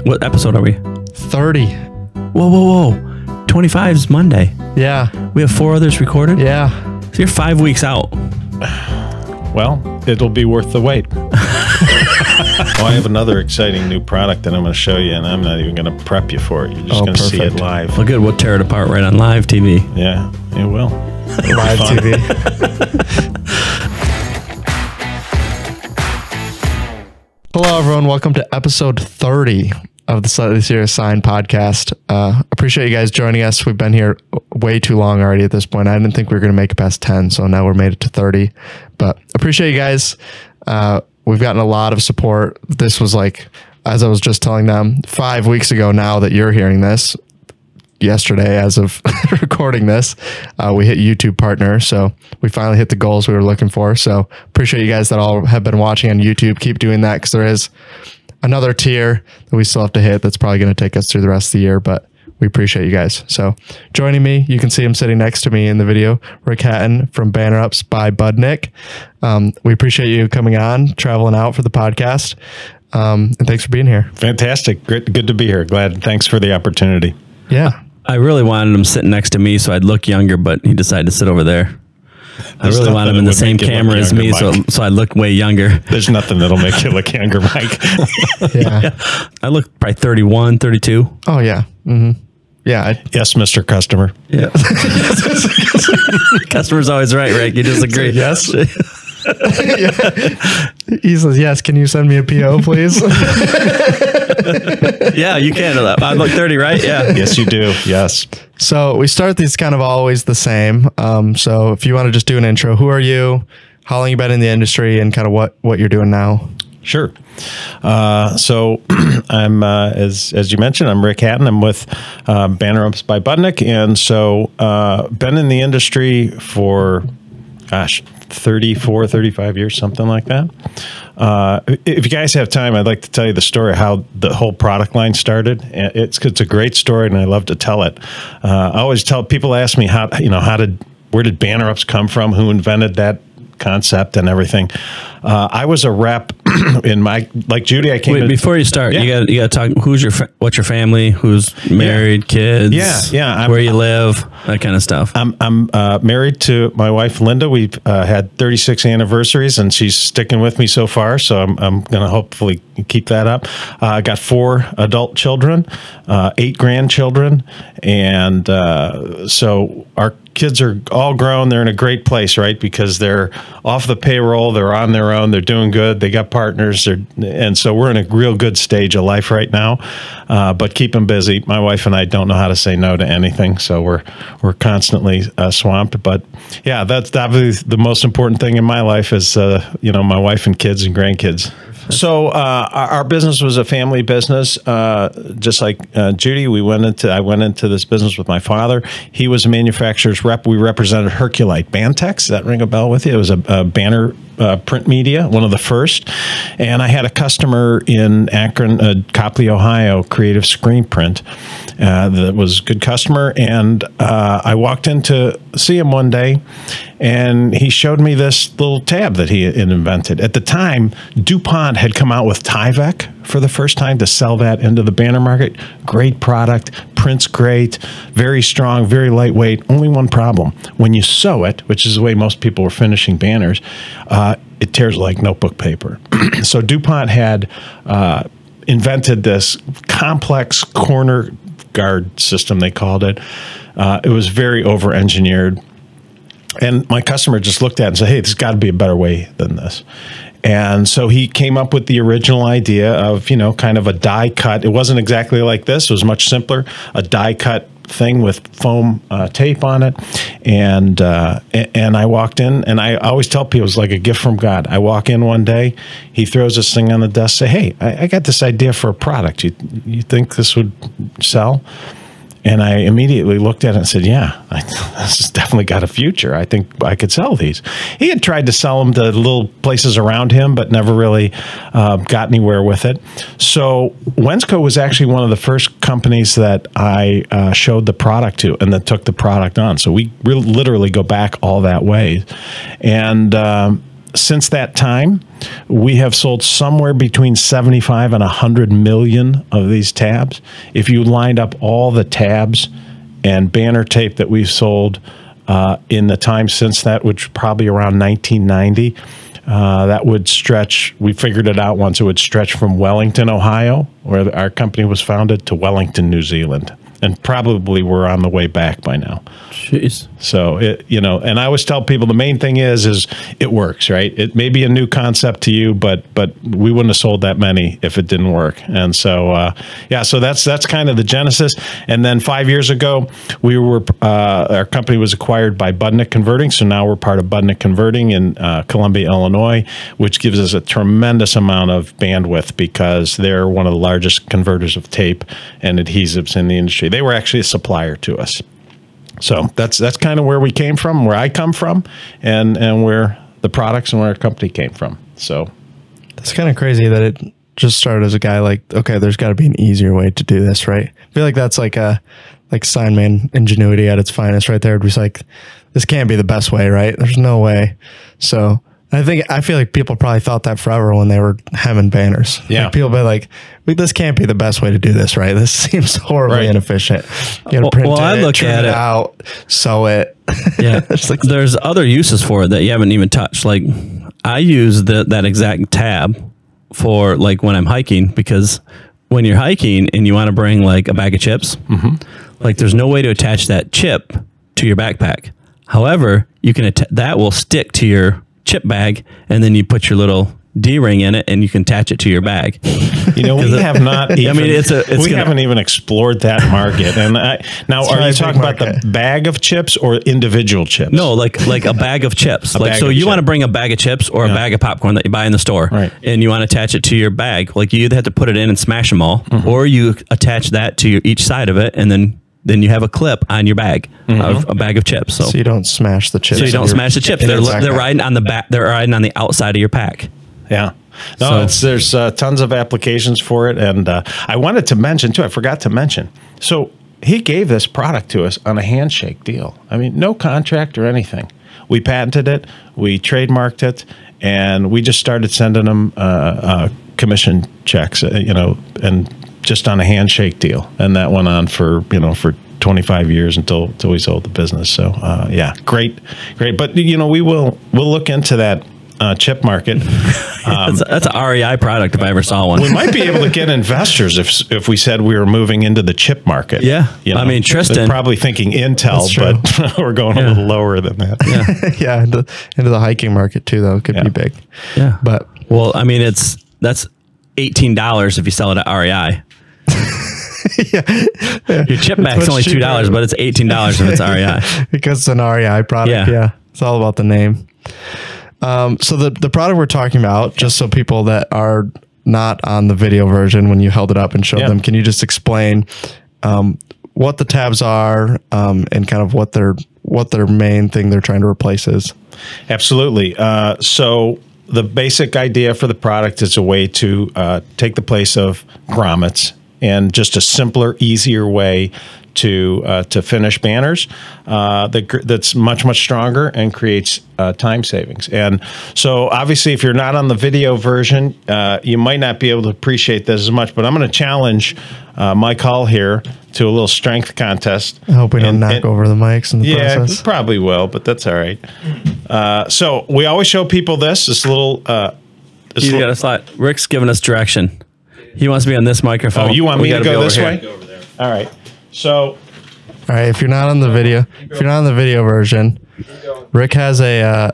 What episode are we? 30. Whoa. 25's Monday. Yeah. We have 4 others recorded? Yeah. So you're 5 weeks out. Well, it'll be worth the wait. I have another exciting new product that I'm going to show you, and I'm not even going to prep you for it. You're just going to see it live. Well, good. We'll tear it apart right on live TV. Yeah, it will. Live TV. Hello, everyone. Welcome to episode 30 of the Slightly Serious Sign podcast. Appreciate you guys joining us. We've been here way too long already at this point. I didn't think we were going to make it past 10, so now we're made it to 30. But appreciate you guys. We've gotten a lot of support. This was like, as I was just telling them, 5 weeks ago now that you're hearing this. Yesterday, as of recording this, we hit YouTube partner. So we finally hit the goals we were looking for. So appreciate you guys that all have been watching on YouTube. Keep doing that because there is another tier that we still have to hit that's probably going to take us through the rest of the year, but we appreciate you guys. So joining me, you can see him sitting next to me in the video, Rick Hatton from Banner Ups by Budnick. We appreciate you coming on, traveling out for the podcast. And thanks for being here. Fantastic. Great. Good to be here. Glad. Thanks for the opportunity. Yeah. I really wanted him sitting next to me so I'd look younger, but he decided to sit over there. I really want him in the same camera as me, so I look way younger. There's nothing that'll make you look younger, Mike. Yeah. I look probably 31, 32. Oh, yeah. Mm-hmm. Yeah. Yes, Mr. Customer. Yeah. Customer's always right, Rick. You disagree. Yes. Yeah. He says, yes, can you send me a PO, please? Yeah, you can. I look 30, right? Yeah. Yes, you do. Yes. So we start these kind of always the same. So if you want to just do an intro, who are you? How long you been in the industry and kind of what you're doing now? Sure. So I'm, as you mentioned, I'm Rick Hatton. I'm with Banner Ups by Budnick. And so been in the industry for, 34, 35 years, something like that. If you guys have time, I'd like to tell you the story of how the whole product line started. It's a great story, and I love to tell it. I always tell people, ask me where did Banner Ups come from? Who invented that concept and everything? I was a rep in like Judy. I came. Wait, before you start, yeah. you got to talk. What's your family? Who's married? Kids? Yeah. Where you live? That kind of stuff. I'm married to my wife Linda. We've had 36 anniversaries, and she's sticking with me so far. So I'm going to hopefully keep that up. I got 4 adult children, 8 grandchildren, and so our kids are all grown. They're in a great place, right? Because they're off the payroll. They're on their own. They're doing good. They got partners. And so we're in a real good stage of life right now, but keep them busy. My wife and I don't know how to say no to anything. So we're constantly swamped. But yeah, that's obviously the most important thing in my life is, my wife and kids and grandkids. So our business was a family business, just like Judy. I went into this business with my father. He was a manufacturer's rep. We represented Herculite Bantex. Does that ring a bell with you? It was a banner print media, one of the first. And I had a customer in Akron, Copley, Ohio, Creative Screen Print, that was a good customer. And I walked in to see him one day, and he showed me this little tab that he had invented. At the time, DuPont had come out with Tyvek for the first time to sell that into the banner market. Great product, prints great, very strong, very lightweight. Only one problem. When you sew it, which is the way most people were finishing banners, it tears like notebook paper. So DuPont had invented this complex corner guard system, they called it. It was very over-engineered. And my customer just looked at it and said, hey, there's got to be a better way than this. And so he came up with the original idea of, kind of a die cut. It wasn't exactly like this. It was much simpler, a die cut thing with foam tape on it. And I walked in, and I always tell people it was like a gift from God. I walk in one day, he throws this thing on the desk, say, hey, I got this idea for a product. You think this would sell? And I immediately looked at it and said, yeah, this has definitely got a future. I think I could sell these. He had tried to sell them to little places around him, but never really got anywhere with it. So Wensco was actually one of the first companies that I showed the product to and that took the product on. So we literally go back all that way. And since that time, we have sold somewhere between 75 and 100 million of these tabs. If you lined up all the tabs and banner tape that we've sold in the time since that, which probably around 1990, that would stretch, we figured it out once, it would stretch from Wellington, Ohio, where our company was founded, to Wellington, New Zealand. And probably we're on the way back by now. Jeez. So, and I always tell people the main thing is it works, right? It may be a new concept to you, but we wouldn't have sold that many if it didn't work. And so, so that's kind of the genesis. And then 5 years ago, our company was acquired by Budnick Converting. So now we're part of Budnick Converting in Columbia, Illinois, which gives us a tremendous amount of bandwidth because they're one of the largest converters of tape and adhesives in the industry. They were actually a supplier to us. So that's kind of where we came from, where I come from, and where the products and where our company came from. So that's kind of crazy that it just started as a guy like, okay, there's got to be an easier way to do this, right? I feel like that's like Signman ingenuity at its finest right there. It was like, this can't be the best way, right? There's no way. So I feel like people probably thought that forever when they were hemming banners. Yeah. Like people be like, this can't be the best way to do this, right? This seems horribly inefficient. You gotta print I look at it out, sew it. Yeah. There's other uses for it that you haven't even touched. Like I use that exact tab for like when I'm hiking, because when you're hiking and you want to bring like a bag of chips, like there's no way to attach that chip to your backpack. However, you can that will stick to your chip bag, and then you put your little D-ring in it and you can attach it to your bag. We have not even, we haven't even explored that market. And now are you talking about the bag of chips or individual chips? No, like a bag of chips. So you want to bring a bag of chips or a bag of popcorn that you buy in the store, and you want to attach it to your bag. Like you either have to put it in and smash them all, or you attach that to each side of it, and then you have a clip on your bag of a bag of chips. So you don't smash the chips. So you don't smash the chips. They're riding on the back. They're riding on the outside of your pack. Yeah. No, there's tons of applications for it. And I wanted to mention, too, I forgot to mention. So he gave this product to us on a handshake deal. I mean, no contract or anything. We patented it. We trademarked it. And we just started sending them commission checks, and just on a handshake deal. And that went on for 25 years until we sold the business. So, great. But, we'll look into that chip market. That's an REI product if I ever saw one. We might be able to get investors if we said we were moving into the chip market. Yeah. I mean, Tristan. They're probably thinking Intel, but we're going a little lower than that. Yeah. Into the hiking market too, though. It could be big. Yeah. But I mean, that's $18 if you sell it at REI. Your chip bag's only $2, but it's $18 if it's REI. Because it's an REI product. Yeah. It's all about the name. So the product we're talking about, just so people that are not on the video version, when you held it up and showed them, can you just explain what the tabs are and kind of what their main thing they're trying to replace is? Absolutely. So the basic idea for the product is a way to take the place of grommets, and just a simpler, easier way to finish banners that's much stronger and creates time savings. And so obviously if you're not on the video version, you might not be able to appreciate this as much, but I'm going to challenge Mike Hall here to a little strength contest. I hope we don't knock over the mics in the process. Yeah, probably will, but that's all right. So we always show people this little... He's got a slide. Rick's giving us direction. He wants to be on this microphone. Oh, you want me to go this way? Go over there. All right. So, all right. If you're not on the video, version, Rick has a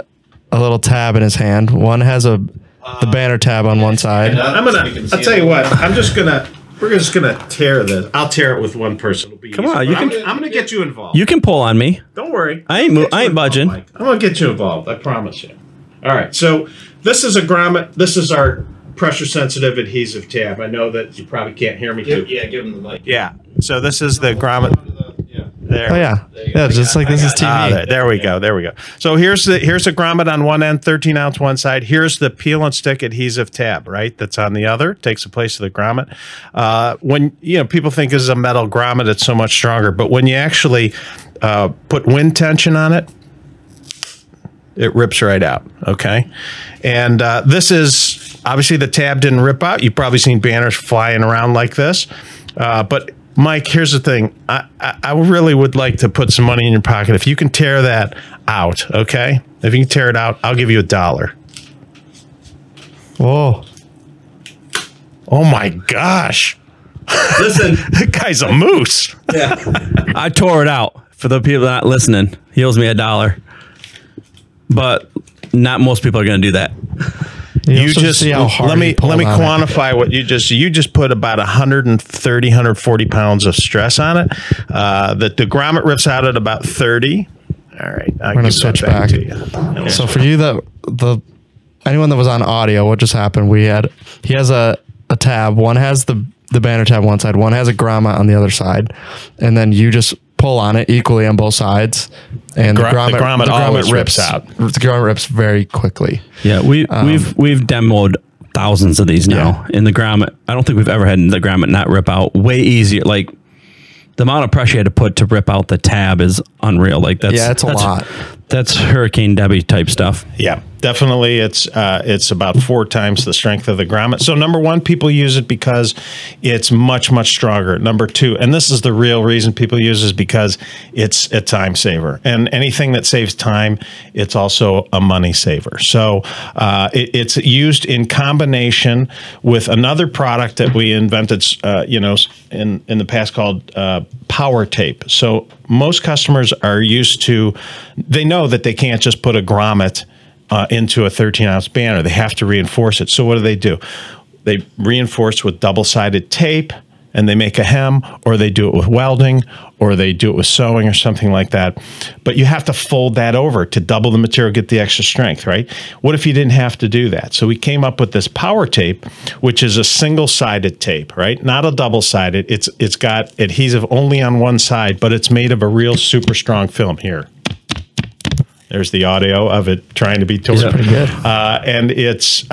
little tab in his hand. One has the banner tab on one side. I'll tell you what. We're just gonna tear this. I'll tear it with one person. It'll be Come easy. on, I'm gonna get you involved. You can pull on me. Don't worry. I ain't budging. I'm gonna get you involved. I promise you. All right. So this is a grommet. This is our pressure sensitive adhesive tab. I know that you probably can't hear me too. Yeah, give him the mic. Yeah. So this is the grommet. There. Oh yeah. Yeah, just like this is TV. There we go. There we go. So here's a grommet on one end, 13 ounce one side. Here's the peel and stick adhesive tab, right? That's on the other. Takes the place of the grommet. When people think this is a metal grommet, it's so much stronger. But when you actually put wind tension on it, it rips right out. Okay. And this is obviously the tab didn't rip out. You've probably seen banners flying around like this. But Mike, here's the thing. I really would like to put some money in your pocket. If you can tear that out, okay? If you can tear it out, I'll give you $1. Whoa. Oh my gosh. Listen, That guy's a moose. yeah, I tore it out. For the people not listening, he owes me $1, but not most people are going to do that. You just let me quantify what you just put about 130, 140 pounds of stress on it. The grommet rips out at about 30. All right, we're going to switch back to you. So for you, anyone that was on audio, what just happened? He has a tab. One has the banner tab one side, one has a grommet on the other side, and then you just pull on it equally on both sides, and the grommet always rips out. The grommet rips very quickly. Yeah, we've demoed thousands of these now in the grommet. I don't think we've ever had the grommet not rip out. Way easier. Like the amount of pressure you had to put to rip out the tab is unreal. Like that's a lot. That's Hurricane Debbie type stuff. Yeah, definitely. It's about 4 times the strength of the grommet. So number one, people use it because it's much, much stronger. Number two, and this is the real reason people use it, is because it's a time saver. And anything that saves time, it's also a money saver. So it's used in combination with another product that we invented, in the past called power tape. So most customers are used to, they know that they can't just put a grommet into a 13-ounce banner. They have to reinforce it. So what do? They reinforce with double-sided tape, and they make a hem, or they do it with welding, or they do it with sewing or something like that. But you have to fold that over to double the material, get the extra strength, right? What if you didn't have to do that? So we came up with this power tape, which is a single-sided tape, right? Not a double-sided. It's got adhesive only on one side, but it's made of a real super strong film here. There's the audio of it trying to be torn. It's pretty good. And it's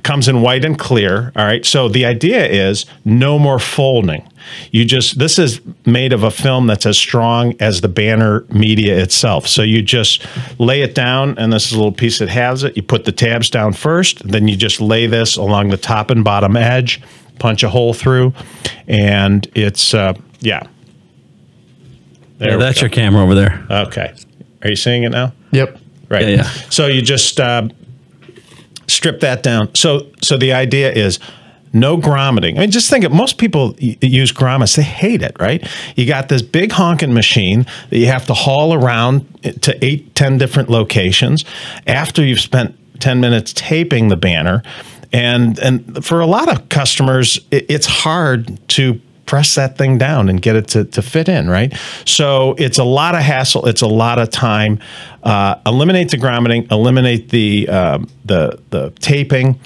comes in white and clear. All right. So the idea is no more folding. This is made of a film that's as strong as the banner media itself. So you just lay it down, and this is a little piece that has it. You put the tabs down first, then you just lay this along the top and bottom edge, punch a hole through, and it's, yeah. That's your camera over there. Okay. Are you seeing it now? Yep. Right. Yeah. So you just strip that down. So the idea is no grommeting. I mean, just think of most people use grommets. They hate it, right? You got this big honking machine that you have to haul around to 8-10 different locations after you've spent 10 minutes taping the banner. And for a lot of customers, it's hard to press that thing down and get it to fit in, right? So it's a lot of hassle. It's a lot of time. Eliminate the grommeting, eliminate the taping,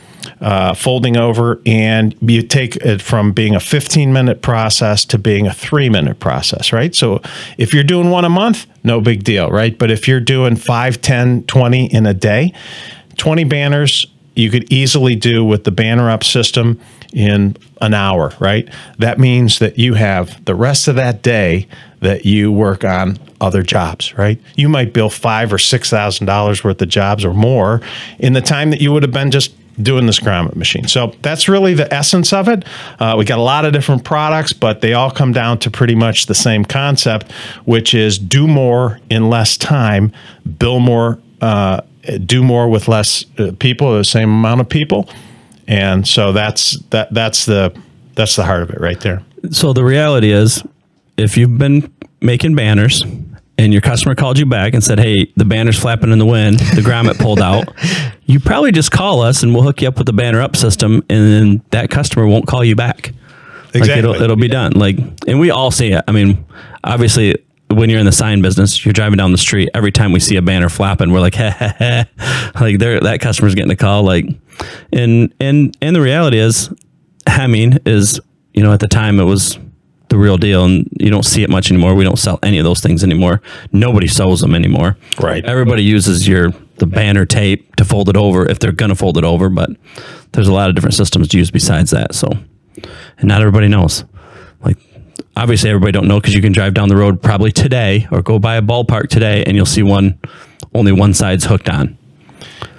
folding over, and you take it from being a 15-minute process to being a 3-minute process, right? So if you're doing one a month, no big deal, right? But if you're doing 5, 10, 20 in a day, 20 banners, you could easily do with the Banner Up system in an hour, right? That means that you have the rest of that day that you work on other jobs, right? You might bill $5,000 or $6,000 worth of jobs or more in the time that you would have been just doing this grommet machine. So that's really the essence of it. We got a lot of different products, but they all come down to pretty much the same concept, which is do more in less time, bill more, do more with less people, the same amount of people. And so that's the heart of it right there. So the reality is, if you've been making banners and your customer called you back and said, hey, the banner's flapping in the wind, the grommet pulled out, you probably just call us and we'll hook you up with the Banner Up system, and then that customer won't call you back. Exactly. Like it'll be done. Like, and we all see it. I mean, obviously, when you're in the sign business, you're driving down the street. Every time we see a banner flapping, we're like, like that customer's getting a call. Like, and the reality is, hemming is, at the time it was the real deal, and you don't see it much anymore. We don't sell any of those things anymore. Nobody sews them anymore. Right. Everybody uses the banner tape to fold it over if they're gonna fold it over, but there's a lot of different systems to use besides that. So, and not everybody knows. Like, obviously everybody don't know, because you can drive down the road probably today or go by a ballpark today and you'll see only one side's hooked on.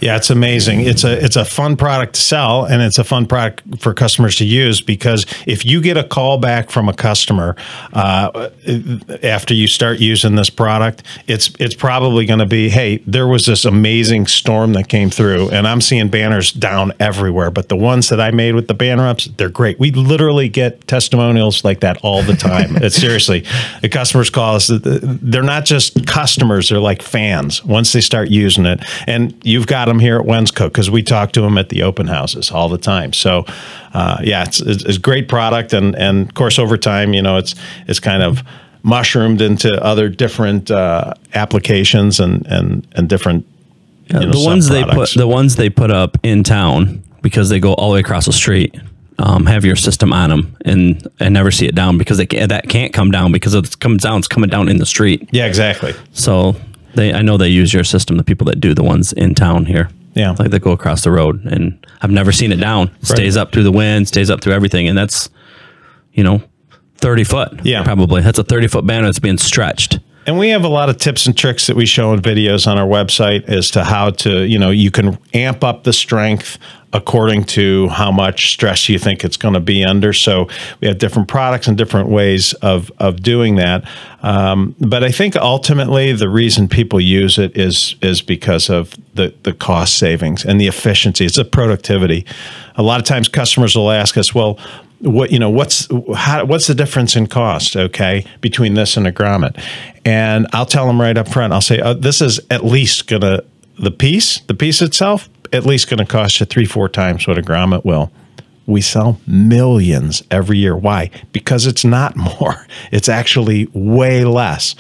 Yeah, it's amazing. It's a fun product to sell, and it's a fun product for customers to use, because if you get a call back from a customer after you start using this product, it's probably going to be, hey, there was this amazing storm that came through, and I'm seeing banners down everywhere, but the ones that I made with the banner ups, they're great. We literally get testimonials like that all the time. It's seriously, the customers call us. They're not just customers; they're like fans once they start using it. And you've got them here at Wensco, because we talk to them at the open houses all the time. So, yeah, it's a great product, and of course over time, it's kind of mushroomed into other different applications and different. The ones they put up in town, because they go all the way across the street, have your system on them, and never see it down, because that can't come down, because if it comes down, it's coming down in the street. Yeah, exactly. So I know they use your system, the people that do the ones in town here. Yeah. Like they go across the road, and I've never seen it down. It stays up through the wind, stays up through everything. And that's, 30 foot. Yeah. Probably. That's a 30-foot banner that's being stretched. And we have a lot of tips and tricks that we show in videos on our website as to how to, you can amp up the strength according to how much stress you think it's going to be under. So we have different products and different ways of doing that. But I think ultimately the reason people use it is because of the cost savings and the efficiency. It's a productivity. A lot of times customers will ask us, well, what's the difference in cost, okay, between this and a grommet? And I'll tell them right up front, I'll say, this is at least the piece itself, at least going to cost you 3-4 times what a grommet will. We sell millions every year. Why? Because it's not more. It's actually way less.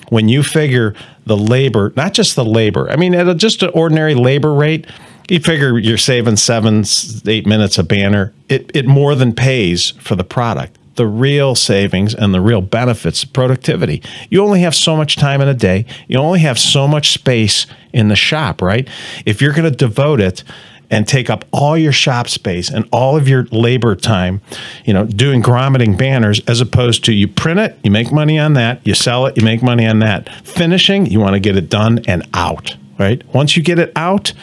When you figure the labor, not just the labor, I mean, at just an ordinary labor rate, you figure you're saving 7-8 minutes a banner. It more than pays for the product. The real savings and the real benefits, productivity. You only have so much time in a day. You only have so much space in the shop, right? If you're going to devote it and take up all your shop space and all of your labor time, doing grommeting banners, as opposed to you print it, you make money on that, you sell it, you make money on that. Finishing, you want to get it done and out, right? Once you get it out,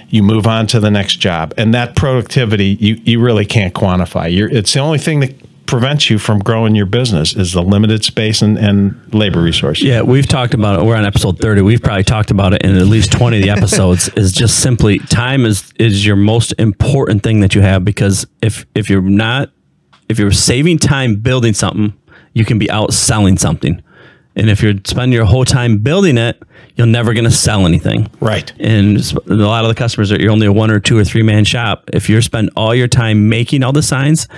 you move on to the next job. And that productivity, you really can't quantify. It's the only thing that prevents you from growing your business is the limited space and labor resources. Yeah, we've talked about it. We're on episode 30. We've probably talked about it in at least 20 of the episodes. Is just simply time is your most important thing that you have, because if you're saving time building something, you can be out selling something. And if you're spending your whole time building it, you're never going to sell anything. Right. And a lot of the customers you're only a 1 or 2 or 3 man shop. If you're spending all your time making all the signs,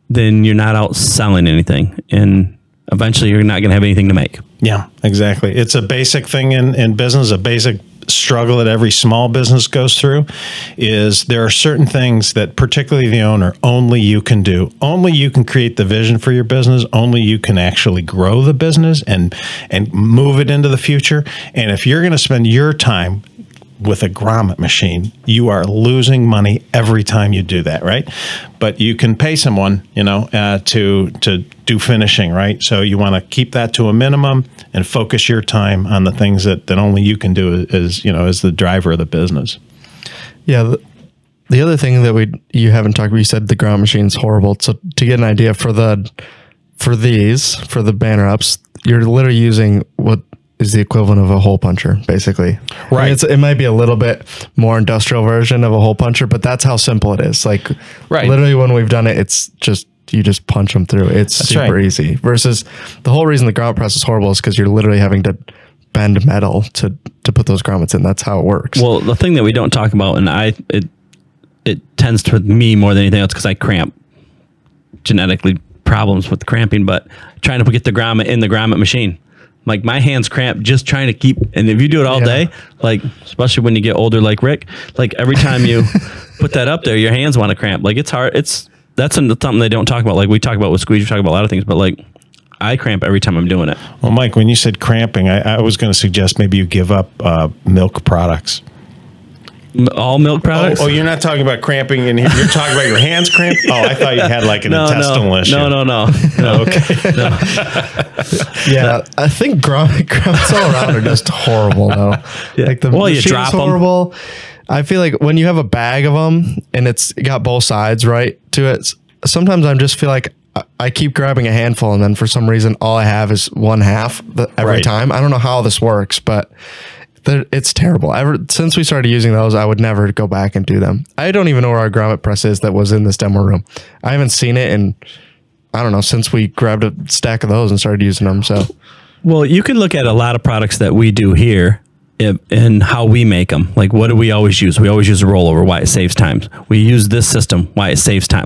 then you're not out selling anything. And eventually you're not going to have anything to make. Yeah, exactly. It's a basic thing in business, a basic struggle that every small business goes through, is there are certain things that particularly the owner, only you can do. Only you can create the vision for your business. Only you can actually grow the business and move it into the future. And if you're going to spend your time with a grommet machine, you are losing money every time you do that, right? But you can pay someone, to do finishing, right? So you want to keep that to a minimum and focus your time on the things that only you can do as the driver of the business. Yeah. The other thing that you haven't talked about, you said the grommet machine's horrible. So to get an idea for the banner ups, you're literally using what is the equivalent of a hole puncher, basically. Right. I mean, it might be a little bit more industrial version of a hole puncher, but that's how simple it is. Like, right. Literally when we've done it, it's just, you just punch them through. It's super easy. Versus the whole reason the grommet press is horrible is because you're literally having to bend metal to put those grommets in. That's how it works. Well, the thing that we don't talk about, and it tends to me more than anything else, because I cramp, genetically problems with cramping, but trying to get the grommet in the grommet machine. Like my hands cramp just trying to keep, and if you do it all day, like especially when you get older, like Rick, like every time you put that up there, your hands want to cramp. Like it's hard. That's something they don't talk about. Like we talk about with squeeze, we talk about a lot of things, but like I cramp every time I'm doing it. Well, Mike, when you said cramping, I was going to suggest maybe you give up milk products. All milk products? Oh, you're not talking about cramping in here. You're talking about your hands cramp? Oh, I thought you had like an intestinal issue. No. Okay. No. Yeah, I think grommets all around are just horrible, though. Yeah. Like the you drop horrible. I feel like when you have a bag of them and it's got both sides right to it, sometimes I just feel like I keep grabbing a handful and then for some reason all I have is one half every time. I don't know how this works, but it's terrible. Since we started using those, I would never go back and do them. I don't even know where our grommet press is that was in this demo room. I haven't seen it in, I don't know, since we grabbed a stack of those and started using them. So, well, you can look at a lot of products that we do here and how we make them. Like, what do we always use? We always use a rollover, why it saves time. We use this system, why it saves time.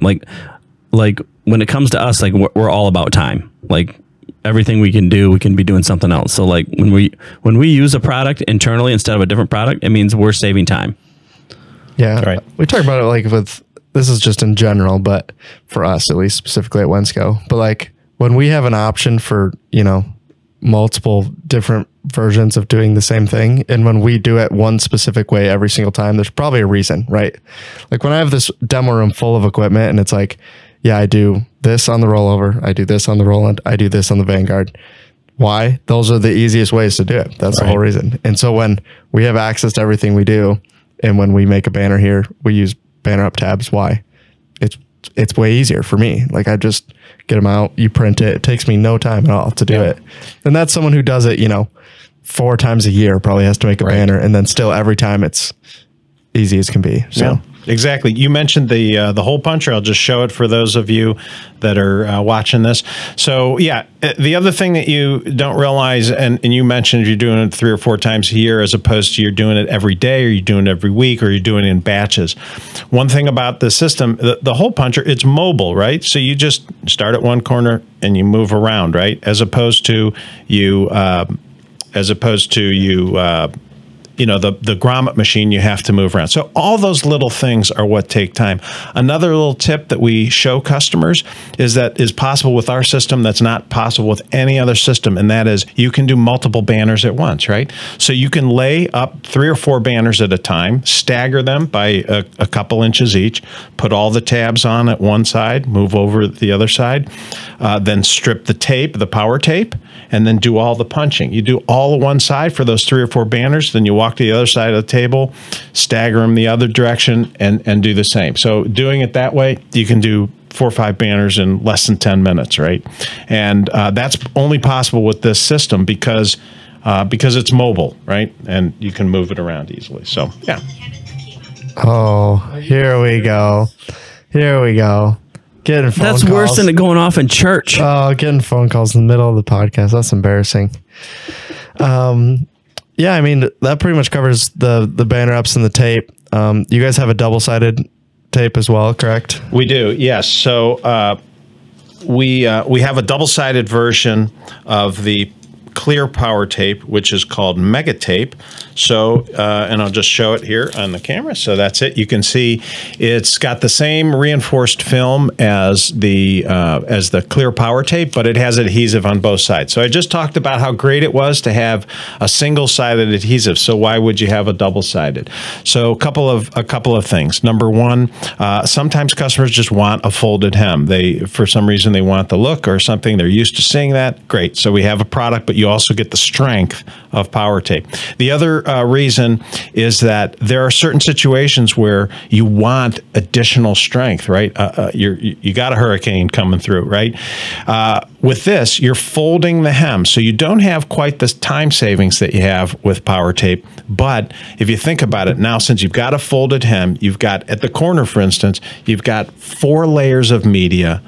Like when it comes to us, like we're all about time. Like everything we can do, we can be doing something else. So like when we use a product internally instead of a different product, it means we're saving time. Yeah. Right. We talk about it like this is just in general, but for us, at least specifically at Wensco, but like when we have an option for, multiple different versions of doing the same thing. And when we do it one specific way every single time, there's probably a reason, right? Like when I have this demo room full of equipment and it's like, yeah, I do this on the rollover. I do this on the Roland. I do this on the Vanguard. Why? Those are the easiest ways to do it. That's the whole reason. And so when we have access to everything we do, and when we make a banner here, we use banner up tabs. Why? It's way easier for me. Like I just get them out, you print it. It takes me no time at all to do it. And that's someone who does it, 4 times a year probably has to make a banner, and then still every time it's easy as can be. So exactly. You mentioned the hole puncher. I'll just show it for those of you that are watching this. So the other thing that you don't realize, and you mentioned you're doing it 3 or 4 times a year as opposed to you're doing it every day, or you're doing it every week, or you're doing it in batches. One thing about the system, the hole puncher, it's mobile, right? So you just start at one corner and you move around, right? As opposed to the grommet machine, you have to move around. So all those little things are what take time. Another little tip that we show customers is possible with our system that's not possible with any other system, and that is you can do multiple banners at once, right? So you can lay up 3 or 4 banners at a time, stagger them by a couple inches each, put all the tabs on at one side, move over the other side, then strip the tape, the power tape, and then do all the punching. You do all at one side for those 3 or 4 banners, then you walk to the other side of the table, stagger them the other direction, and do the same. So doing it that way, you can do 4 or 5 banners in less than 10 minutes, right? And that's only possible with this system because it's mobile, right? And you can move it around easily. So, yeah. Oh, here we go. Here we go. Getting phone That's calls. worse than it going off in church. Oh, getting phone calls in the middle of the podcast. That's embarrassing. Yeah, I mean, that pretty much covers the banner ups and the tape. You guys have a double-sided tape as well, correct? We do, yes. So we have a double-sided version of the clear power tape, which is called Mega Tape. So, and I'll just show it here on the camera. So that's it. You can see it's got the same reinforced film as the clear power tape, but it has adhesive on both sides. So I just talked about how great it was to have a single-sided adhesive. So why would you have a double-sided? So a couple of things. Number one, sometimes customers just want a folded hem. For some reason they want the look or something. They're used to seeing that. Great. So we have a product, but you also get the strength of power tape. The other reason is that there are certain situations where you want additional strength, right? You got a hurricane coming through, right? With this, you're folding the hem, so you don't have quite the time savings that you have with power tape. But if you think about it now, since you've got a folded hem, you've got at the corner, for instance, you've got 4 layers of media,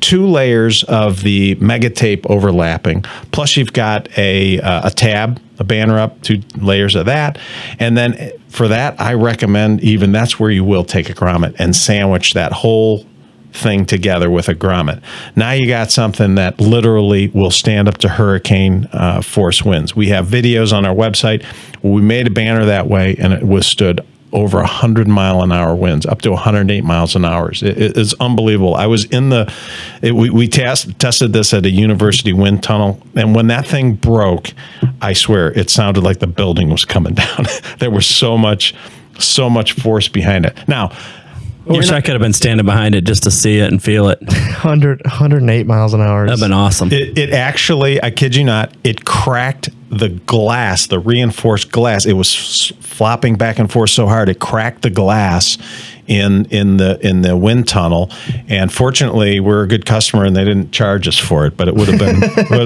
2 layers of the Mega Tape overlapping, plus you've got a tab, a banner up, 2 layers of that. And then for that, I recommend that's where you will take a grommet and sandwich that whole thing together with a grommet. Now you got something that literally will stand up to hurricane force winds. We have videos on our website where we made a banner that way and it withstood over 100-mile-an-hour winds, up to 108 miles an hour. It's unbelievable. I was in we tested this at a university wind tunnel, and when that thing broke, I swear, it sounded like the building was coming down. There was so much force behind it. Now, I wish I could have been standing behind it just to see it and feel it. 108 miles an hour. That'd been awesome. It actually, I kid you not, it cracked the glass, the reinforced glass, it was flopping back and forth so hard it cracked the glass in the wind tunnel. And fortunately, we're a good customer and they didn't charge us for it, but it would have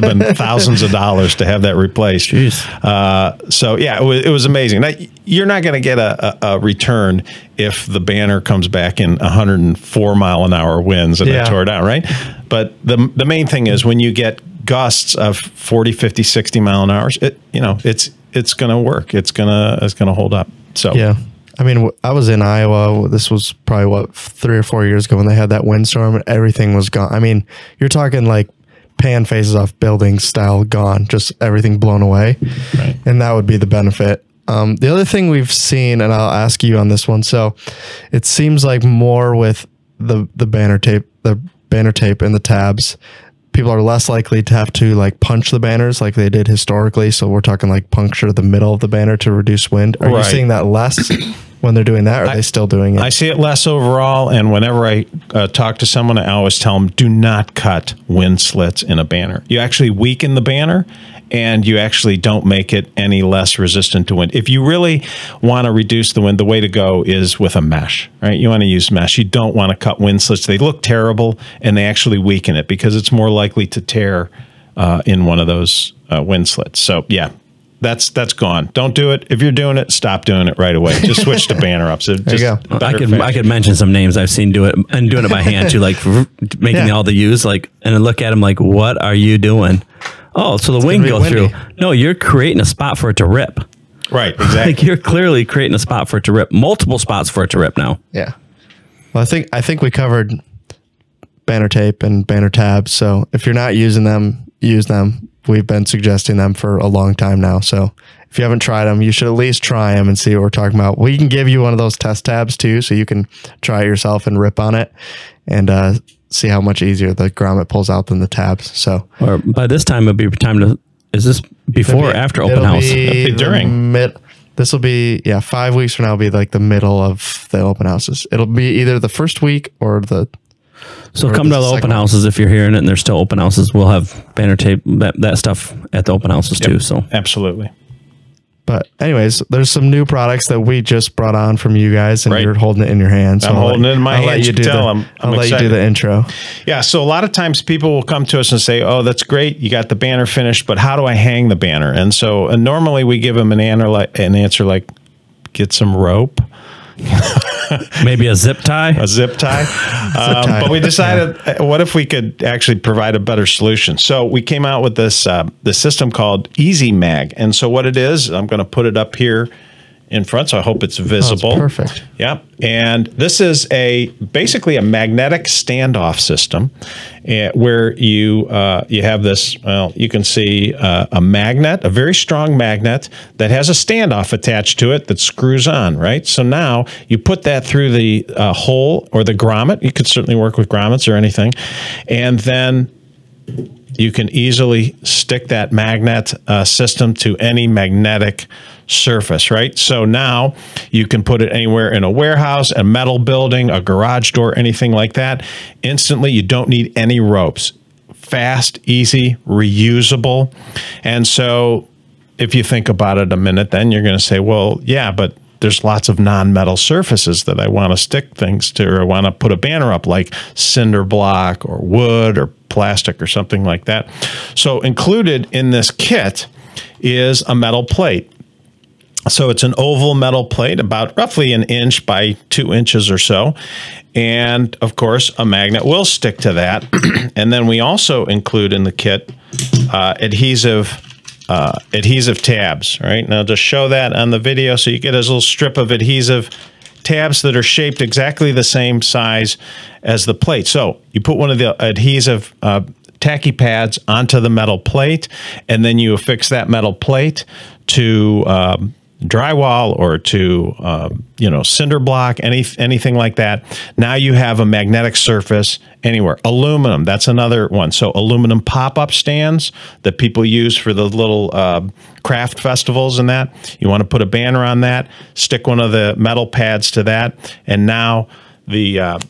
been thousands of dollars to have that replaced. So yeah, it was amazing. Now, you're not going to get a return if the banner comes back in 104 mile an hour winds and it tore down, right? But the main thing is when you get gusts of 40, 50, 60 mile an hour, it's going to work. It's going to hold up. So yeah. I mean, I was in Iowa. This was probably 3 or 4 years ago when they had that windstorm and everything was gone. I mean, you're talking like pan faces off buildings style gone, just everything blown away. Right. And that would be the benefit. The other thing we've seen, and I'll ask you on this one. So it seems like more with the banner tape and the tabs, people are less likely to have to like punch the banners like they did historically. So we're talking like puncture the middle of the banner to reduce wind. Are you seeing that less when they're doing that? Or are they still doing it? I see it less overall. And whenever I talk to someone, I always tell them, do not cut wind slits in a banner. You actually weaken the banner and you actually don't make it any less resistant to wind. If you really want to reduce the wind, the way to go is with a mesh, right? You want to use mesh. You don't want to cut wind slits. They look terrible and they actually weaken it because it's more likely to tear in one of those wind slits. So yeah, that's gone. Don't do it. If you're doing it, stop doing it right away. Just switch to banner ups. There you go. I could mention some names I've seen do it and doing it by hand too, like making all the U's, like, and then look at them like, what are you doing? Oh, so the wind goes through. No, you're creating a spot for it to rip. Right, exactly. Like you're clearly creating a spot for it to rip. Multiple spots for it to rip now. Yeah. Well, I think we covered banner tape and banner tabs. So if you're not using them, use them. We've been suggesting them for a long time now. So if you haven't tried them, you should at least try them and see what we're talking about. We can give you one of those test tabs too, so you can try it yourself and rip on it and see how much easier the grommet pulls out than the tabs. So, or by this time it'll be time to. Is this before or after open house? During. This will be 5 weeks from now. Will be like the middle of the open houses. It'll be either the first week or the. So come to the open houses if you're hearing it, and there's still open houses. We'll have banner tape, that stuff at the open houses too. So absolutely. But anyways, there's some new products that we just brought on from you guys, and you're holding it in your hand. So I'm holding it in my hand. I'll let you do the intro. Yeah. So a lot of times people will come to us and say, "Oh, that's great. You got the banner finished, but how do I hang the banner?" And so normally we give them an answer like, "Get some rope." Maybe a zip tie. But we decided, what if we could actually provide a better solution? So we came out with this system called Easy Mag. And so what it is, I'm going to put it up here in front, so I hope it's visible. Oh, perfect. Yep. And this is basically a magnetic standoff system where you have this, you can see a magnet, a very strong magnet that has a standoff attached to it that screws on, right? So now you put that through the hole or the grommet. You could certainly work with grommets or anything. And then you can easily stick that magnet system to any magnetic surface, right? So now you can put it anywhere in a warehouse, a metal building, a garage door, anything like that. Instantly, you don't need any ropes. Fast, easy, reusable. And so if you think about it a minute, then you're going to say, well, yeah, but there's lots of non-metal surfaces that I want to stick things to, or I want to put a banner up, like cinder block or wood or plastic or something like that. So included in this kit is a metal plate. So it's an oval metal plate, about roughly 1 inch by 2 inches or so. And of course, a magnet will stick to that. And then we also include in the kit adhesive tabs, right? Now just show that on the video. So you get this little strip of adhesive tabs that are shaped exactly the same size as the plate. So you put one of the adhesive tacky pads onto the metal plate, and then you affix that metal plate to drywall or to cinder block, anything like that. Now you have a magnetic surface anywhere. Aluminum, that's another one. So aluminum pop-up stands that people use for the little craft festivals and that. You want to put a banner on that, stick one of the metal pads to that, and now and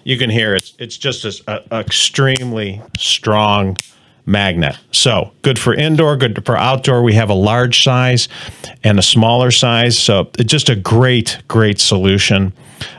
you can hear it's just an extremely strong magnet. So good for indoor, good for outdoor. We have a large size and a smaller size. So it's just a great solution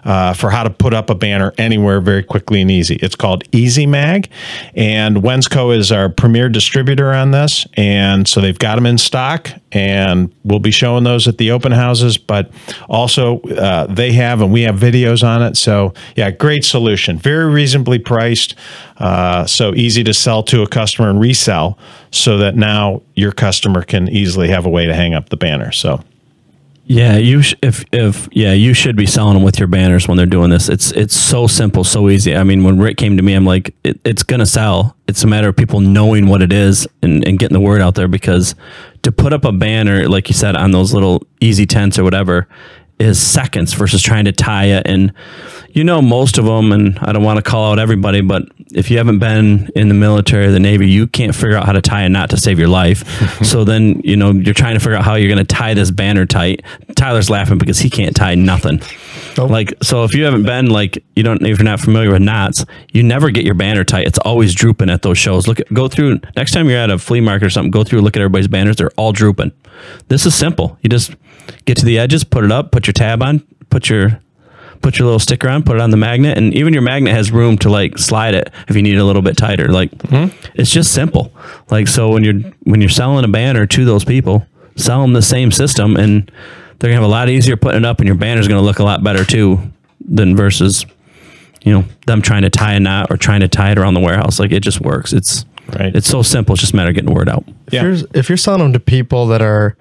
for how to put up a banner anywhere very quickly and easy. It's called Easy Mag, and Wensco is our premier distributor on this. And so they've got them in stock, and we'll be showing those at the open houses, but also they have, and we have videos on it. So yeah, great solution, very reasonably priced, so easy to sell to a customer and resell, so that now your customer can easily have a way to hang up the banner. So yeah, you should be selling them with your banners when they're doing this. It's so simple, so easy. I mean, when Rick came to me, I'm like, it's gonna sell. It's a matter of people knowing what it is and getting the word out there, because to put up a banner, like you said, on those little easy tents or whatever, is seconds versus trying to tie it. And most of them, and I don't want to call out everybody, but if you haven't been in the military or the Navy, you can't figure out how to tie a knot to save your life. So then, you're trying to figure out how you're going to tie this banner tight. Tyler's laughing because he can't tie nothing. Nope. So if you haven't been, if you're not familiar with knots, you never get your banner tight. It's always drooping at those shows. Go through, next time you're at a flea market or something, go through, look at everybody's banners. They're all drooping. This is simple. You just get to the edges, put it up, put your tab on, put your little sticker on, put it on the magnet, and even your magnet has room to slide it if you need it a little bit tighter. It's just simple. So when you're selling a banner to those people, sell them the same system, and they're gonna have a lot easier putting it up, and your banner's gonna look a lot better too, than versus them trying to tie a knot or trying to tie it around the warehouse. It just works. It's so simple. It's just a matter of getting the word out. If you're selling them to people that are,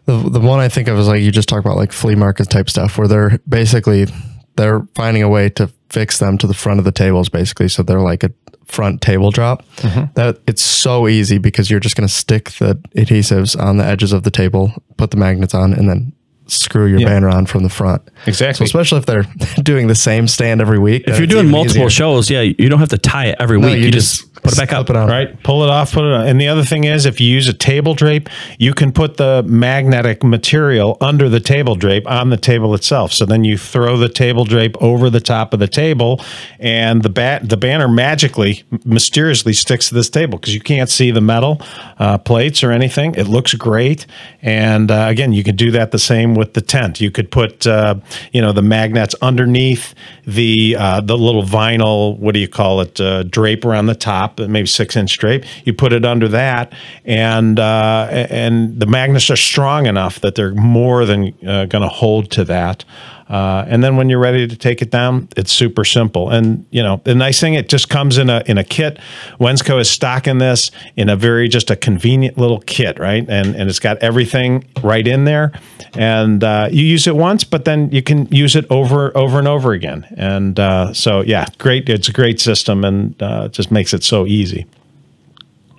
the one I think of is you just talk about flea market type stuff, where they're finding a way to fix them to the front of the tables, basically. So they're like a front table drop. That it's so easy, because you're just going to stick the adhesives on the edges of the table, put the magnets on, and then screw your banner on from the front. Exactly. So especially if they're doing the same stand every week. If you're doing multiple shows, you don't have to tie it every week. You just put it back up. Right. Pull it off, put it on. And the other thing is, if you use a table drape, you can put the magnetic material under the table drape on the table itself. So then you throw the table drape over the top of the table, and the banner mysteriously sticks to this table, because you can't see the metal plates or anything. It looks great. And again, you can do that the same with the tent. You could put the magnets underneath the little vinyl, what do you call it, drape around the top, maybe 6-inch drape. You put it under that, and the magnets are strong enough that they're more than going to hold to that. And then when you're ready to take it down, it's super simple. And the nice thing, it just comes in a kit. Wensco is stocking this in just a convenient little kit, right? And it's got everything right in there. And you use it once, but then you can use it over and over again. And so yeah, great. It's a great system, and it just makes it so easy.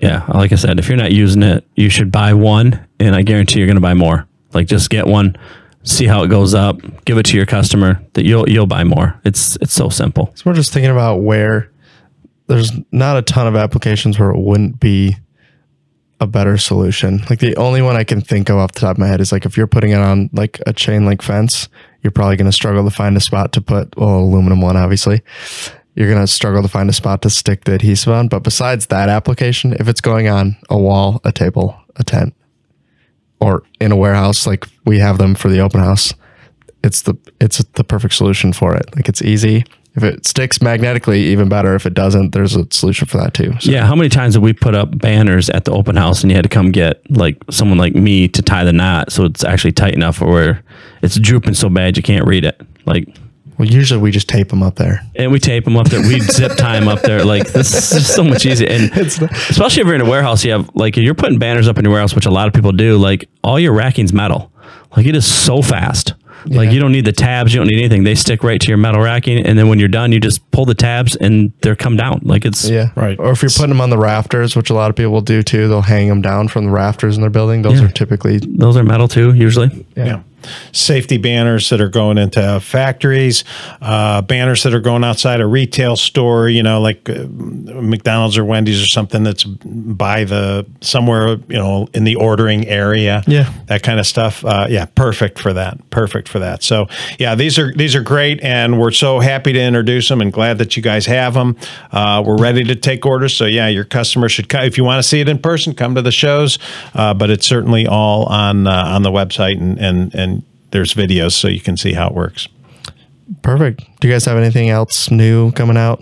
Yeah, like I said, if you're not using it, you should buy one, and I guarantee you're going to buy more. Just get one. See how it goes up, give it to your customer, that you'll buy more. It's so simple. So we're just thinking about where there's not a ton of applications where it wouldn't be a better solution. The only one I can think of off the top of my head is if you're putting it on a chain link fence, you're probably going to struggle to find a spot to put, aluminum one, obviously. You're going to struggle to find a spot to stick the adhesive on. But besides that application, if it's going on a wall, a table, a tent, or in a warehouse, like we have them for the open house, it's the perfect solution for it. It's easy. If it sticks magnetically, even better. If it doesn't, there's a solution for that too. So. Yeah. How many times have we put up banners at the open house and you had to come get someone like me to tie the knot so it's actually tight enough where it's drooping so bad you can't read it? Well, usually we just tape them up there. And we tape them up there. We zip tie them up there. This is just so much easier. And especially if you're in a warehouse, you have if you're putting banners up in your warehouse, which a lot of people do, all your racking's metal. It is so fast. Yeah. You don't need the tabs. You don't need anything. They stick right to your metal racking. And then when you're done, you just pull the tabs and they're come down. It's right. Or if you're putting them on the rafters, which a lot of people will do too, they'll hang them down from the rafters in their building. Those are metal too, usually. Yeah. Safety banners that are going into factories, banners that are going outside a retail store, McDonald's or Wendy's or something that's by somewhere, in the ordering area. Yeah. That kind of stuff. Perfect for that. perfect for that. So yeah, these are great, and we're so happy to introduce them and glad that you guys have them. We're ready to take orders. So yeah, your customers should come. If you want to see it in person, come to the shows, but it's certainly all on the website, and there's videos so you can see how it works. Perfect. Do you guys have anything else new coming out?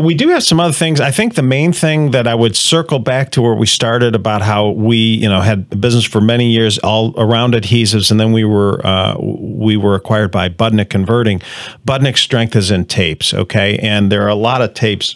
We do have some other things. I think the main thing that I would circle back to where we started about how we, had a business for many years all around adhesives, and then we were acquired by Budnick Converting. Budnick's strength is in tapes, okay? And there are a lot of tapes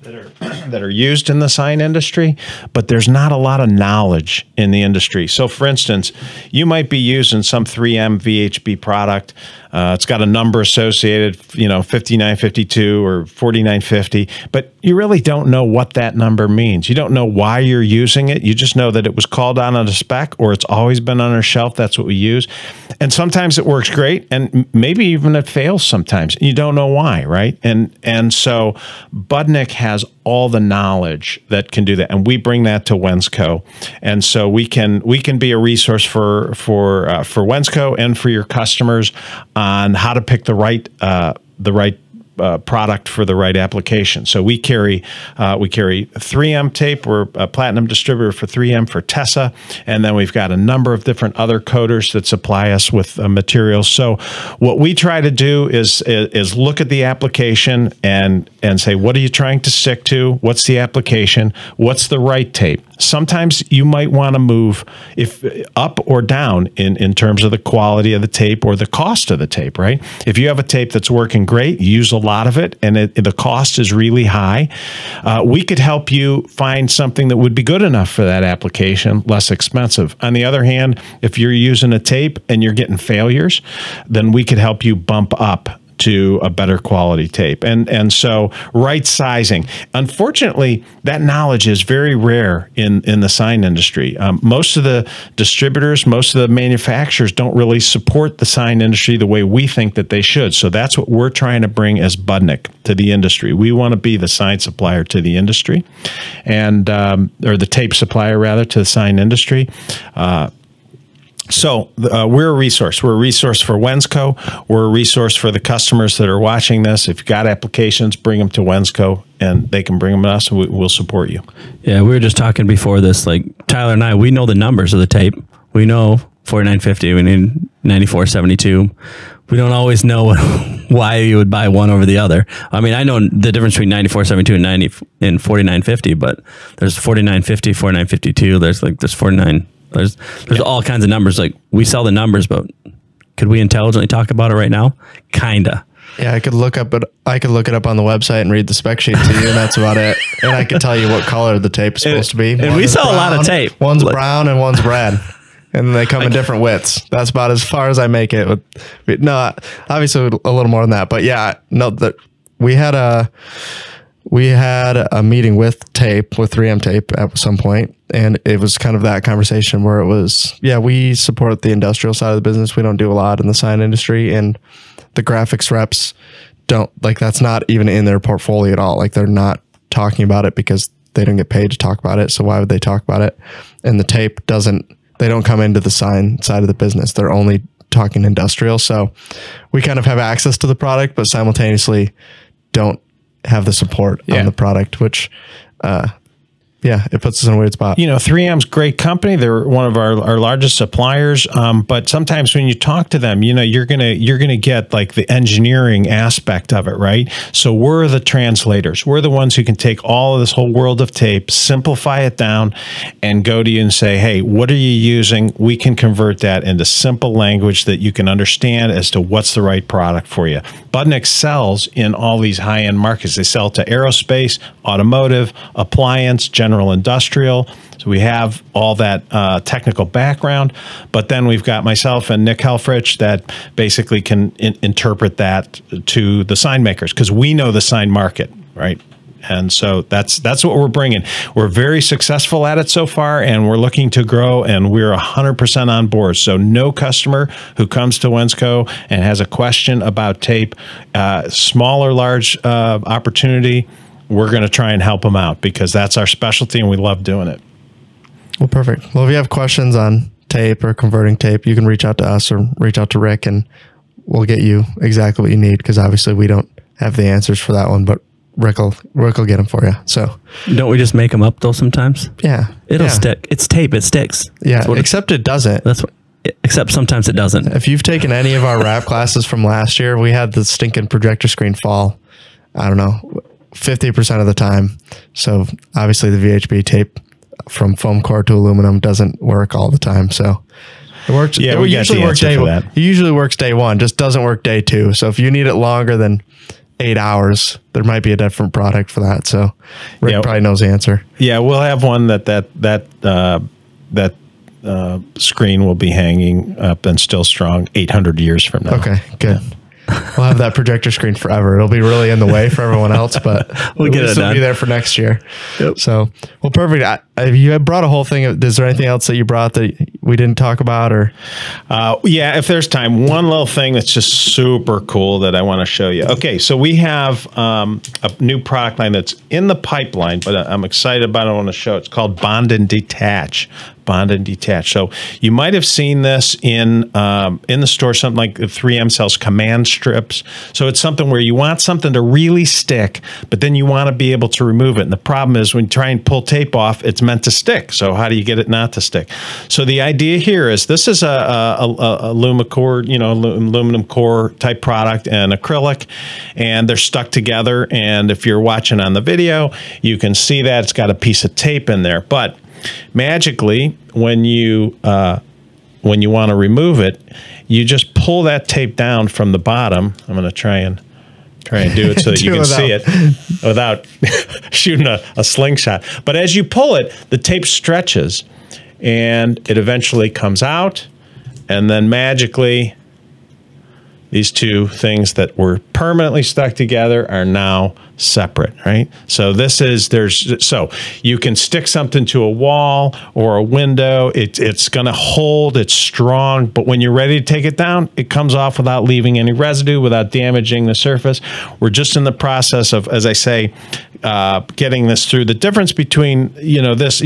that are used in the sign industry, but there's not a lot of knowledge in the industry. So for instance, you might be using some 3M VHB product. It's got a number associated, 5952 or 4950, but you really don't know what that number means. You don't know why you're using it. You just know that it was called out on a spec, or it's always been on our shelf. That's what we use. And sometimes it works great, and maybe even it fails sometimes. You don't know why, right? And so Budnick has all the knowledge that can do that, and we bring that to Wensco, and so we can be a resource for Wensco and for your customers on how to pick the right product for the right application. So we carry 3M tape. We're a platinum distributor for 3M for Tessa, and then we've got a number of different other coaters that supply us with materials. So what we try to do is look at the application and say, what are you trying to stick to? What's the application? What's the right tape? Sometimes you might want to move up or down in terms of the quality of the tape or the cost of the tape, right? If you have a tape that's working great, you use a lot of it, and the cost is really high, we could help you find something that would be good enough for that application, less expensive. On the other hand, if you're using a tape and you're getting failures, then we could help you bump up to a better quality tape. And so right sizing. Unfortunately, that knowledge is very rare in the sign industry. Most of the distributors, most of the manufacturers don't really support the sign industry the way we think that they should. So that's what we're trying to bring as Budnick to the industry. We want to be the sign supplier to the industry, and or the tape supplier rather to the sign industry. So we're a resource. We're a resource for Wensco. We're a resource for the customers that are watching this. If you've got applications, bring them to Wensco, and they can bring them to us, and we'll support you. Yeah, we were just talking before this, like Tyler and I, we know the numbers of the tape. We know 4950, we need 9472. We don't always know why you would buy one over the other. I mean, I know the difference between 9472 and 4950, but there's 4950, 4952, there's 49. There's all kinds of numbers. Like, we sell the numbers, but could we intelligently talk about it right now? Kinda. Yeah, I could look it up on the website and read the spec sheet to you, and that's about it. And I could tell you what color the tape is supposed to be. And we sell a lot of tape. One's brown and one's red, and they come in different widths. That's about as far as I make it. No, obviously a little more than that, but yeah, no. That we had a meeting with 3M tape at some point, and it was kind of that conversation where it was, yeah, we support the industrial side of the business. We don't do a lot in the sign industry, and the graphics reps don't, like, that's not even in their portfolio at all. Like, they're not talking about it because they don't get paid to talk about it. So why would they talk about it? And the tape they don't come into the sign side of the business. They're only talking industrial. So we kind of have access to the product, but simultaneously don't have the support on the product, which it puts us in a weird spot. 3M's great company. They're one of our largest suppliers. But sometimes when you talk to them, you're gonna get like the engineering aspect of it, right? So we're the translators. We're the ones who can take all of this whole world of tape, simplify it down, and go to you and say, hey, what are you using? We can convert that into simple language that you can understand as to what's the right product for you. Budnick sells in all these high-end markets. They sell to aerospace, automotive, appliance, general industrial. So we have all that technical background, but then we've got myself and Nick Helfrich that basically can interpret that to the sign makers, because we know the sign market, right? And so that's what we're bringing. We're very successful at it so far, and we're looking to grow, and we're 100% on board. So no customer who comes to Wensco and has a question about tape, small or large opportunity, we're going to try and help them out, because that's our specialty and we love doing it. Well, perfect. Well, if you have questions on tape or converting tape, you can reach out to us or reach out to Rick, and we'll get you exactly what you need, because obviously we don't have the answers for that one, but Rick will get them for you. So don't we just make them up though sometimes? Yeah. It'll stick. It's tape. It sticks. Yeah. Except it doesn't. Except sometimes it doesn't. If you've taken any of our wrap classes from last year, we had the stinking projector screen fall, I don't know, 50% of the time. So obviously the VHB tape from foam core to aluminum doesn't work all the time. So it works. Yeah, we usually works day one. It usually works day one, just doesn't work day two. So if you need it longer than 8 hours, there might be a different product for that. So Rick probably knows the answer. Yeah, we'll have one that screen will be hanging up and still strong 800 years from now. Okay, good. We'll have that projector screen forever. It'll be really in the way for everyone else, but we'll get it done. It'll be there for next year. Yep. So, well, perfect. You brought a whole thing. Is there anything else that you brought that we didn't talk about, or? Yeah, if there's time, one little thing that's just super cool that I want to show you. Okay, so we have a new product line that's in the pipeline, but I'm excited about it. I want to show it. It's called Bond and Detach. Bond and Detach. So you might have seen this in the store, something like 3M sells command strips. So it's something where you want something to really stick, but then you want to be able to remove it. And the problem is when you try and pull tape off, it's meant to stick. So how do you get it not to stick? So the idea here is this is a Lumicore, aluminum core type product and acrylic, and they're stuck together. And if you're watching on the video, you can see that it's got a piece of tape in there, but magically, when you want to remove it, you just pull that tape down from the bottom. I'm going to try and do it so that you can see it without shooting a slingshot. But as you pull it, the tape stretches, and it eventually comes out, and then magically, these two things that were permanently stuck together are now separate, right? So so you can stick something to a wall or a window. It's going to hold, it's strong, but when you're ready to take it down, it comes off without leaving any residue, without damaging the surface. We're just in the process of, as I say, getting this through. The difference between, this,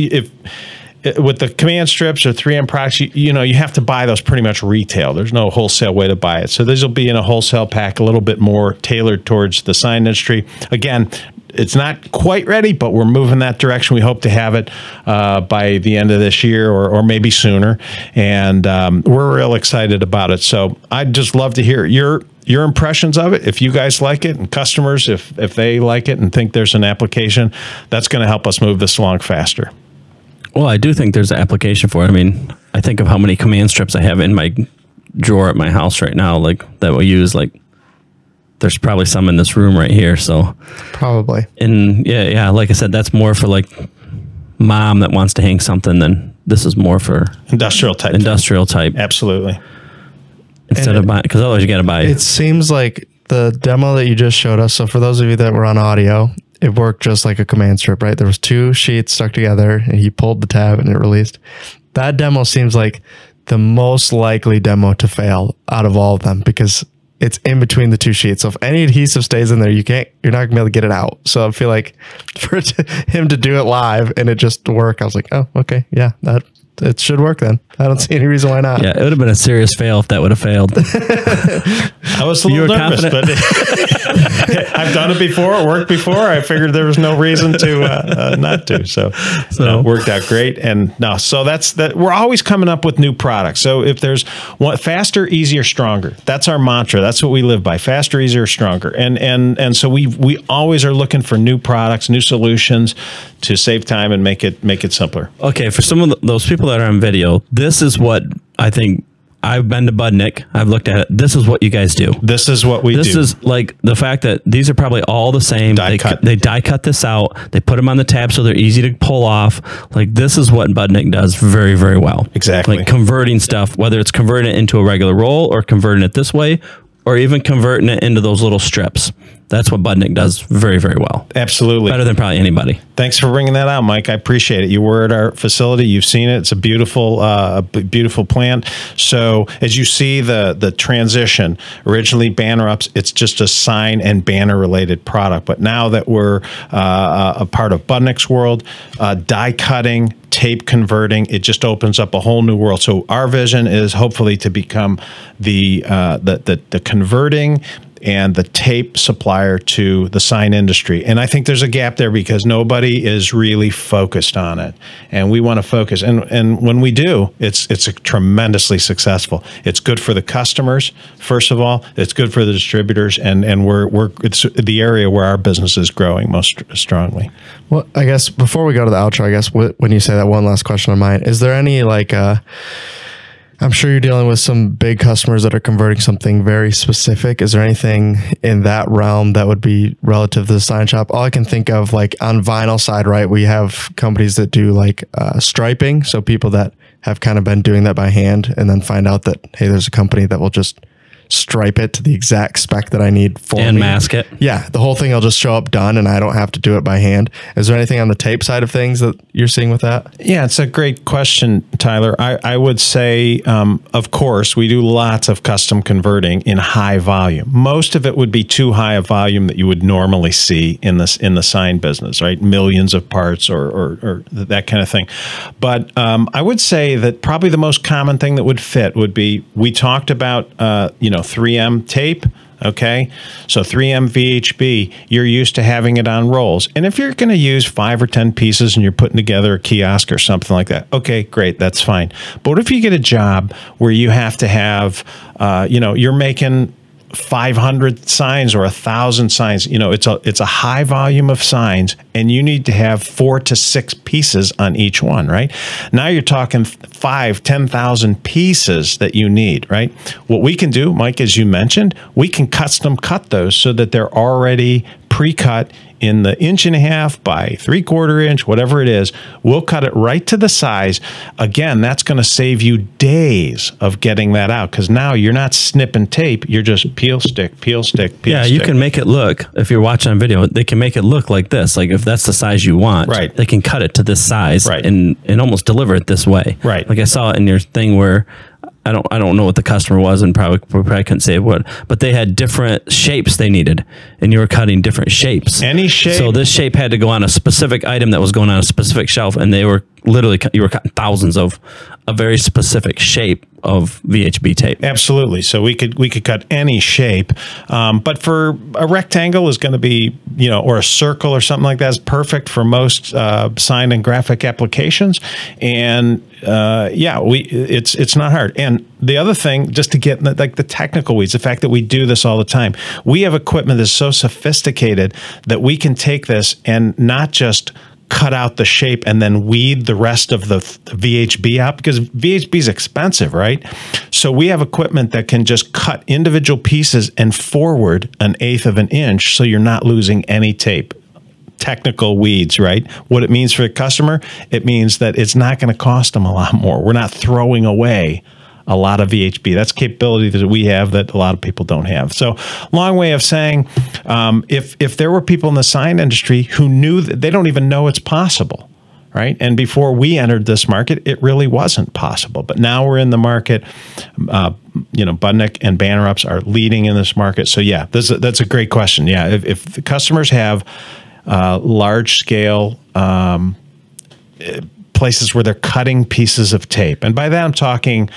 with the command strips or 3M products, you have to buy those pretty much retail. There's no wholesale way to buy it. So these will be in a wholesale pack, a little bit more tailored towards the sign industry. Again, it's not quite ready, but we're moving that direction. We hope to have it by the end of this year or maybe sooner. And we're real excited about it. So I'd just love to hear your impressions of it. If you guys like it, and customers, if they like it and think there's an application, that's going to help us move this along faster. Well, I do think there's an application for it. I mean, I think of how many command strips I have in my drawer at my house right now, that we use. There's probably some in this room right here. So probably. And yeah. Like I said, that's more for mom that wants to hang something. Then this is more for industrial type. Absolutely. Instead of buying, because otherwise you got to buy. It seems like the demo that you just showed us. So for those of you that were on audio, it worked just like a command strip, right? There was two sheets stuck together, and he pulled the tab and it released. That demo seems like the most likely demo to fail out of all of them, because it's in between the two sheets. So if any adhesive stays in there, you're not gonna be able to get it out. So I feel like for him to do it live and it just work, I was like, oh, okay, yeah, it should work then. I don't see any reason why not. Yeah, it would have been a serious fail if that would have failed. I was a little nervous, but I've done it before. It worked before. I figured there was no reason to not to. So it worked out great. And so that's that. We're always coming up with new products. So if there's one, faster, easier, stronger. That's our mantra. That's what we live by. Faster, easier, stronger. And so we always are looking for new products, new solutions to save time and make it simpler. Okay, for some of those people that are on video, this is what I think. I've been to Budnick. I've looked at it. This is what you guys do. This is what we do. This is the fact that these are probably all the same. They die cut this out. They put them on the tab so they're easy to pull off. This is what Budnick does very, very well. Exactly. Converting stuff, whether it's converting it into a regular roll or converting it this way, or even converting it into those little strips. That's what Budnick does very, very well. Absolutely. Better than probably anybody. Thanks for bringing that out, Mike. I appreciate it. You were at our facility. You've seen it. It's a beautiful plant. So as you see the transition, originally Banner Ups, it's just a sign and banner related product. But now that we're a part of Budnick's world, die cutting, tape converting, it just opens up a whole new world. So our vision is hopefully to become the converting and the tape supplier to the sign industry. And I think there's a gap there because nobody is really focused on it. And we want to focus. And when we do, it's tremendously successful. It's good for the customers, first of all. It's good for the distributors. And it's the area where our business is growing most strongly. Well, I guess before we go to the outro, I guess when you say that, one last question on mine, is there any I'm sure you're dealing with some big customers that are converting something very specific. Is there anything in that realm that would be relative to the sign shop? All I can think of, like on vinyl side, right? We have companies that do like striping. So people that have kind of been doing that by hand and then find out that, hey, there's a company that will just stripe it to the exact spec that I need for and me. Mask it. Yeah, the whole thing will just show up done and I don't have to do it by hand. Is there anything on the tape side of things that you're seeing with that? Yeah, it's a great question, Tyler. I would say, of course, we do lots of custom converting in high volume. Most of it would be too high a volume that you would normally see in the sign business, right? Millions of parts or that kind of thing. But I would say that probably the most common thing that would fit would be, we talked about 3M tape. Okay, so 3M VHB, you're used to having it on rolls. And if you're going to use 5 or 10 pieces and you're putting together a kiosk or something like that, okay, great, that's fine. But what if you get a job where you have to have, you're making 500 signs or 1,000 signs, it's a high volume of signs and you need to have 4 to 6 pieces on each one, right? Now you're talking 5,000, 10,000 pieces that you need, right? What we can do, Mike, as you mentioned, we can custom cut those so that they're already pre-cut in the 1.5 by 3/4 inch, whatever it is. We'll cut it right to the size. Again, that's going to save you days of getting that out because now you're not snipping tape. You're just peel stick, peel stick, peel stick. Yeah, you can make it look, if you're watching on video, they can make it look like this. Like if that's the size you want, right, they can cut it to this size, right, and almost deliver it this way. Right. Like I saw it in your thing where I don't know what the customer was and probably couldn't say what, but they had different shapes they needed and you were cutting different shapes. Any shape. So this shape had to go on a specific item that was going on a specific shelf, and they were literally, you were cutting thousands of a very specific shape of VHB tape. Absolutely. So we could cut any shape, but for a rectangle is going to be, or a circle or something like that is perfect for most sign and graphic applications. And it's not hard. And the other thing, just to get like the technical weeds, the fact that we do this all the time, we have equipment that's so sophisticated that we can take this and not just cut out the shape and then weed the rest of the VHB out, because VHB is expensive, right? So we have equipment that can just cut individual pieces and forward 1/8 of an inch so you're not losing any tape. Technical weeds, right? What it means for the customer, it means that it's not going to cost them a lot more. We're not throwing away a lot of VHB. That's capability that we have that a lot of people don't have. So long way of saying, if there were people in the sign industry who knew that they don't even know it's possible, right? And before we entered this market, it really wasn't possible. But now we're in the market. Budnick and Banner Ups are leading in this market. So yeah, that's a great question. Yeah, if the customers have large scale places where they're cutting pieces of tape, and by that I'm talking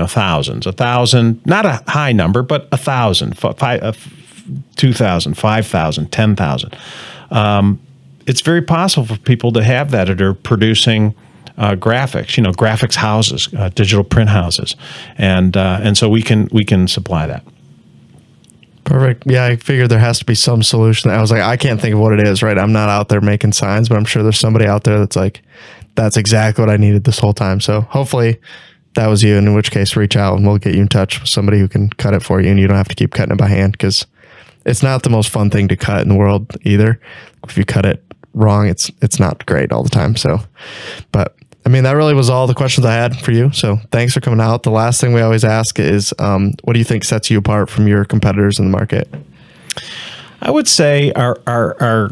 thousands, 1,000, not a high number, but 1,000, 2,000, 5,000, 10,000. It's very possible for people to have that that are producing graphics, graphics houses, digital print houses, and so we can supply that. Perfect. Yeah, I figured there has to be some solution. I was like, I can't think of what it is, right? I'm not out there making signs, but I'm sure there's somebody out there that's like, that's exactly what I needed this whole time. So hopefully that was you, and in which case reach out and we'll get you in touch with somebody who can cut it for you and you don't have to keep cutting it by hand, because it's not the most fun thing to cut in the world either. If you cut it wrong, it's not great all the time. So, but I mean, that really was all the questions I had for you. So thanks for coming out. The last thing we always ask is, what do you think sets you apart from your competitors in the market? I would say our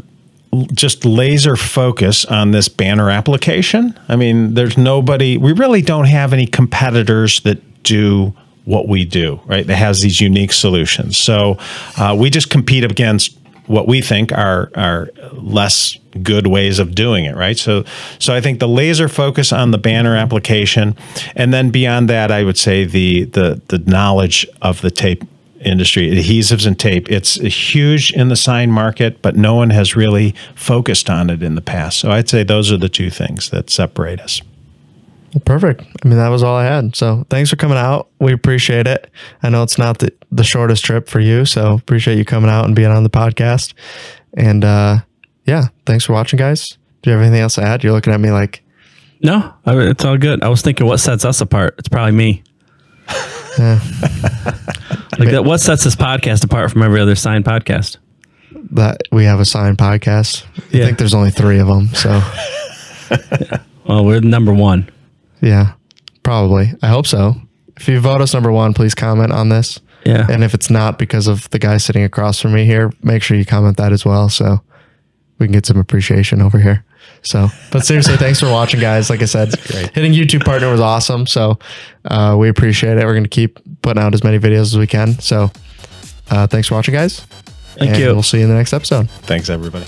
just laser focus on this banner application. I mean, there's nobody, we really don't have any competitors that do what we do, right? That has these unique solutions. So we just compete against what we think are less good ways of doing it, right? So I think the laser focus on the banner application, and then beyond that, I would say the knowledge of the tape industry, adhesives and tape. It's huge in the sign market, but no one has really focused on it in the past. So I'd say those are the two things that separate us. Perfect. I mean, that was all I had. So thanks for coming out. We appreciate it. I know it's not the shortest trip for you, so appreciate you coming out and being on the podcast. And yeah, thanks for watching, guys. Do you have anything else to add? You're looking at me like... No, it's all good. I was thinking what sets us apart. It's probably me. Yeah. Like that, what sets this podcast apart from every other sign podcast? That we have a sign podcast. I think there's only 3 of them. So, yeah. Well, we're number 1. Yeah, probably. I hope so. If you vote us number 1, please comment on this. Yeah. And if it's not because of the guy sitting across from me here, make sure you comment that as well, so we can get some appreciation over here. So, but seriously, thanks for watching, guys. Like I said, hitting YouTube partner was awesome. So we appreciate it. We're going to keep putting out as many videos as we can. So thanks for watching, guys. Thank you. We'll see you in the next episode. Thanks, everybody.